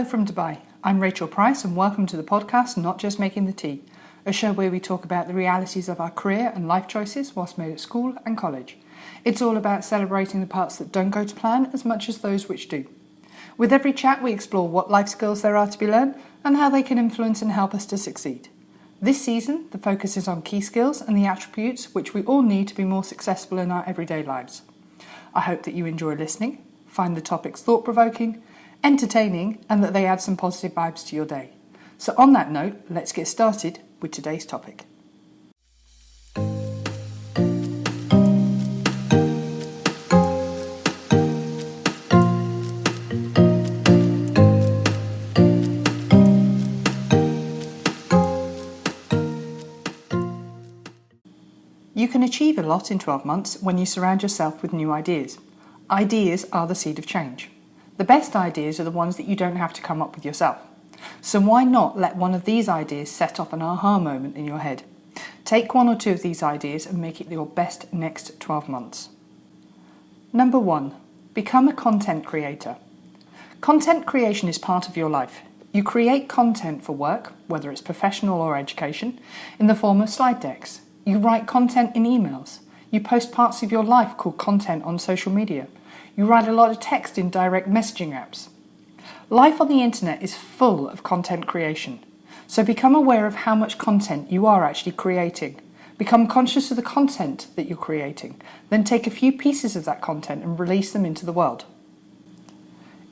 from Dubai. I'm Rachel Price and welcome to the podcast Not Just Making the Tea, a show where we talk about the realities of our career and life choices whilst made at school and college. It's all about celebrating the parts that don't go to plan as much as those which do. With every chat we explore what life skills there are to be learned and how they can influence and help us to succeed. This season, the focus is on key skills and the attributes which we all need to be more successful in our everyday lives. I hope that you enjoy listening, find the topics thought-provoking, entertaining, and that they add some positive vibes to your day. So on that note, let's get started with today's topic. You can achieve a lot in 12 months when you surround yourself with new ideas. Ideas are the seed of change. The best ideas are the ones that you don't have to come up with yourself. So why not let one of these ideas set off an aha moment in your head? Take one or two of these ideas and make it your best next 12 months. Number 1. Become a content creator. Content creation is part of your life. You create content for work, whether it's professional or education, in the form of slide decks. You write content in emails. You post parts of your life called content on social media. You write a lot of text in direct messaging apps. Life on the internet is full of content creation. So become aware of how much content you are actually creating. Become conscious of the content that you're creating. Then take a few pieces of that content and release them into the world.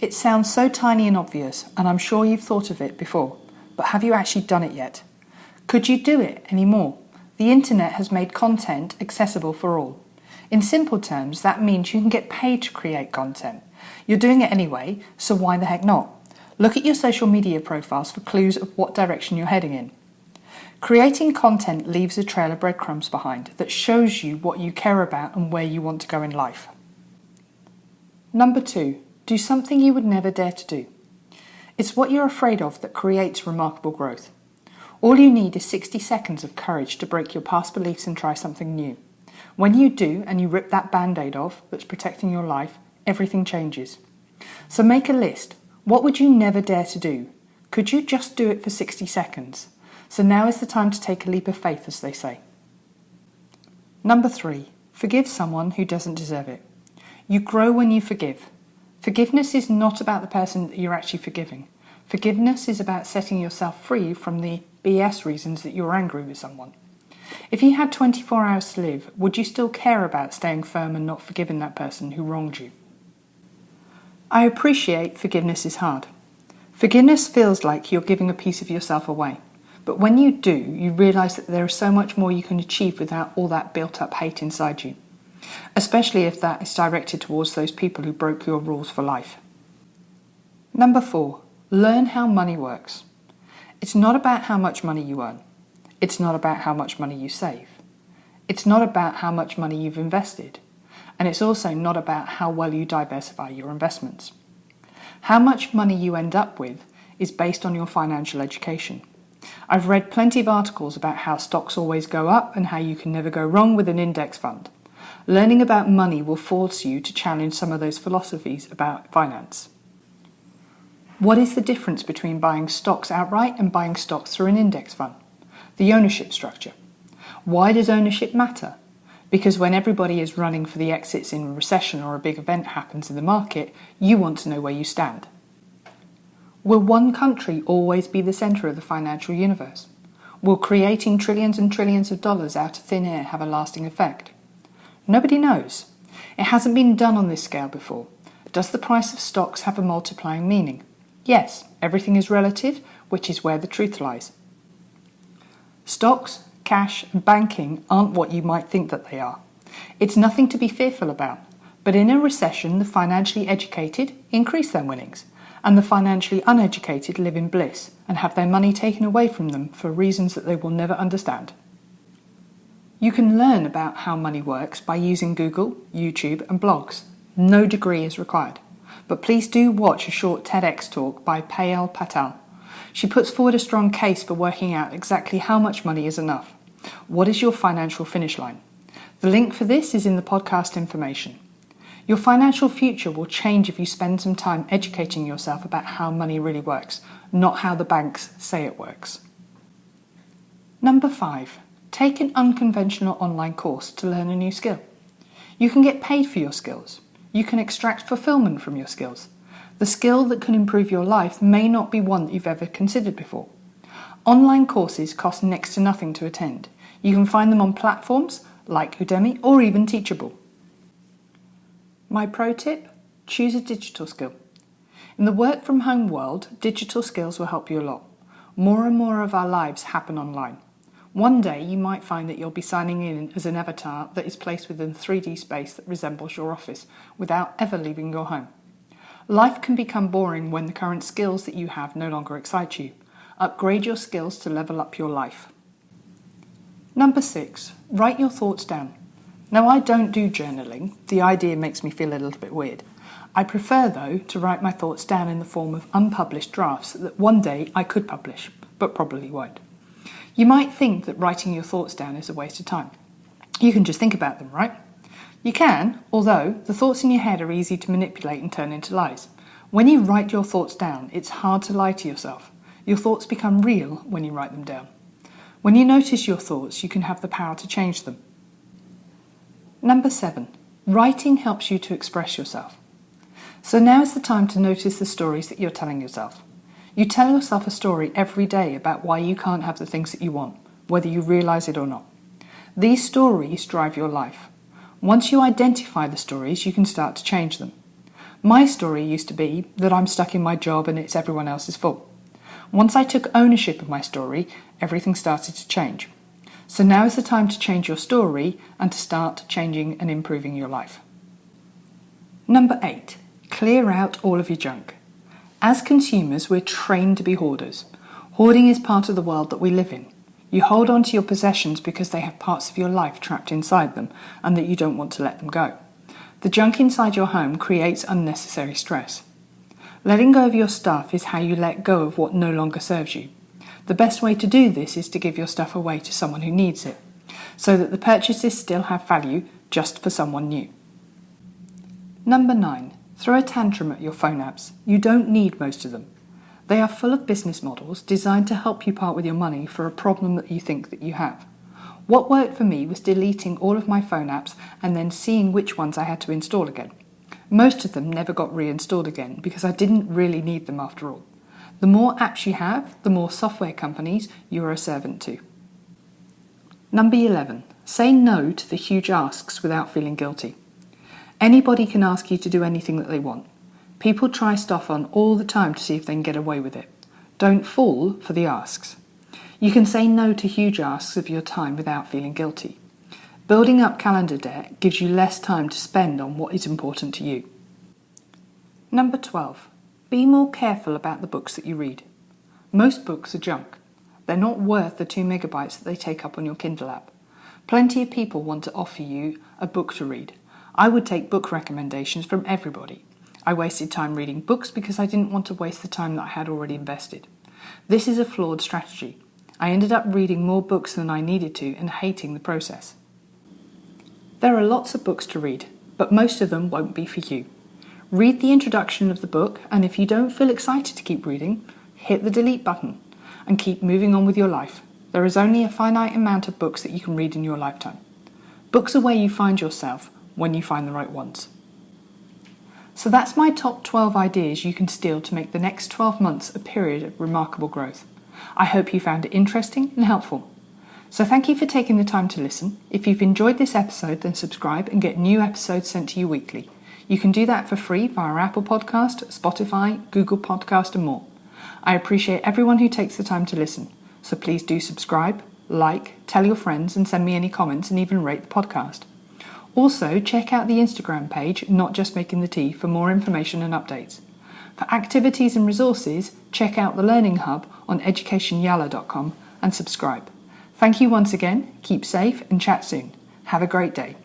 It sounds so tiny and obvious, and I'm sure you've thought of it before, but have you actually done it yet? Could you do it anymore? The internet has made content accessible for all. In simple terms, that means you can get paid to create content. You're doing it anyway, so why the heck not? Look at your social media profiles for clues of what direction you're heading in. Creating content leaves a trail of breadcrumbs behind that shows you what you care about and where you want to go in life. Number 2, do something you would never dare to do. It's what you're afraid of that creates remarkable growth. All you need is 60 seconds of courage to break your past beliefs and try something new. When you do and you rip that band-aid off that's protecting your life, everything changes. So make a list. What would you never dare to do? Could you just do it for 60 seconds? So now is the time to take a leap of faith, as they say. Number 3, forgive someone who doesn't deserve it. You grow when you forgive. Forgiveness is not about the person that you're actually forgiving. Forgiveness is about setting yourself free from the BS reasons that you're angry with someone. If you had 24 hours to live, would you still care about staying firm and not forgiving that person who wronged you? I appreciate forgiveness is hard. Forgiveness feels like you're giving a piece of yourself away. But when you do, you realise that there is so much more you can achieve without all that built-up hate inside you. Especially if that is directed towards those people who broke your rules for life. Number 4, learn how money works. It's not about how much money you earn. It's not about how much money you save. It's not about how much money you've invested. And it's also not about how well you diversify your investments. How much money you end up with is based on your financial education. I've read plenty of articles about how stocks always go up and how you can never go wrong with an index fund. Learning about money will force you to challenge some of those philosophies about finance. What is the difference between buying stocks outright and buying stocks through an index fund? The ownership structure. Why does ownership matter? Because when everybody is running for the exits in a recession or a big event happens in the market, you want to know where you stand. Will one country always be the centre of the financial universe? Will creating trillions and trillions of dollars out of thin air have a lasting effect? Nobody knows. It hasn't been done on this scale before. Does the price of stocks have a multiplying meaning? Yes, everything is relative, which is where the truth lies. Stocks, cash, and banking aren't what you might think that they are. It's nothing to be fearful about, but in a recession, the financially educated increase their winnings, and the financially uneducated live in bliss and have their money taken away from them for reasons that they will never understand. You can learn about how money works by using Google, YouTube, and blogs. No degree is required, but please do watch a short TEDx talk by Payal Patel. She puts forward a strong case for working out exactly how much money is enough. What is your financial finish line? The link for this is in the podcast information. Your financial future will change if you spend some time educating yourself about how money really works, not how the banks say it works. Number 5. Take an unconventional online course to learn a new skill. You can get paid for your skills. You can extract fulfillment from your skills. The skill that can improve your life may not be one that you've ever considered before. Online courses cost next to nothing to attend. You can find them on platforms like Udemy or even Teachable. My pro tip: choose a digital skill. In the work from home world, digital skills will help you a lot. More and more of our lives happen online. One day you might find that you'll be signing in as an avatar that is placed within a 3D space that resembles your office without ever leaving your home. Life can become boring when the current skills that you have no longer excite you. Upgrade your skills to level up your life. Number 6. Write your thoughts down. Now, I don't do journaling. The idea makes me feel a little bit weird. I prefer, though, to write my thoughts down in the form of unpublished drafts that one day I could publish, but probably won't. You might think that writing your thoughts down is a waste of time. You can just think about them, right? You can, although the thoughts in your head are easy to manipulate and turn into lies. When you write your thoughts down, it's hard to lie to yourself. Your thoughts become real when you write them down. When you notice your thoughts, you can have the power to change them. Number 7. Writing helps you to express yourself. So now is the time to notice the stories that you're telling yourself. You tell yourself a story every day about why you can't have the things that you want, whether you realise it or not. These stories drive your life. Once you identify the stories, you can start to change them. My story used to be that I'm stuck in my job and it's everyone else's fault. Once I took ownership of my story, everything started to change. So now is the time to change your story and to start changing and improving your life. Number 8. Clear out all of your junk. As consumers, we're trained to be hoarders. Hoarding is part of the world that we live in. You hold on to your possessions because they have parts of your life trapped inside them and that you don't want to let them go. The junk inside your home creates unnecessary stress. Letting go of your stuff is how you let go of what no longer serves you. The best way to do this is to give your stuff away to someone who needs it, so that the purchases still have value just for someone new. Number 9. Throw a tantrum at your phone apps. You don't need most of them. They are full of business models designed to help you part with your money for a problem that you think that you have. What worked for me was deleting all of my phone apps and then seeing which ones I had to install again. Most of them never got reinstalled again because I didn't really need them after all. The more apps you have, the more software companies you are a servant to. Number 11. Say no to the huge asks without feeling guilty. Anybody can ask you to do anything that they want. People try stuff on all the time to see if they can get away with it. Don't fall for the asks. You can say no to huge asks of your time without feeling guilty. Building up calendar debt gives you less time to spend on what is important to you. Number 12. Be more careful about the books that you read. Most books are junk. They're not worth the 2 megabytes that they take up on your Kindle app. Plenty of people want to offer you a book to read. I would take book recommendations from everybody. I wasted time reading books because I didn't want to waste the time that I had already invested. This is a flawed strategy. I ended up reading more books than I needed to and hating the process. There are lots of books to read, but most of them won't be for you. Read the introduction of the book, and if you don't feel excited to keep reading, hit the delete button and keep moving on with your life. There is only a finite amount of books that you can read in your lifetime. Books are where you find yourself when you find the right ones. So that's my top 12 ideas you can steal to make the next 12 months a period of remarkable growth. I hope you found it interesting and helpful. So thank you for taking the time to listen. If you've enjoyed this episode, then subscribe and get new episodes sent to you weekly. You can do that for free via Apple Podcast, Spotify, Google Podcast and more. I appreciate everyone who takes the time to listen. So please do subscribe, like, tell your friends and send me any comments and even rate the podcast. Also, check out the Instagram page, Not Just Making the Tea, for more information and updates. For activities and resources, check out the Learning Hub on educationyala.com and subscribe. Thank you once again, keep safe and chat soon. Have a great day.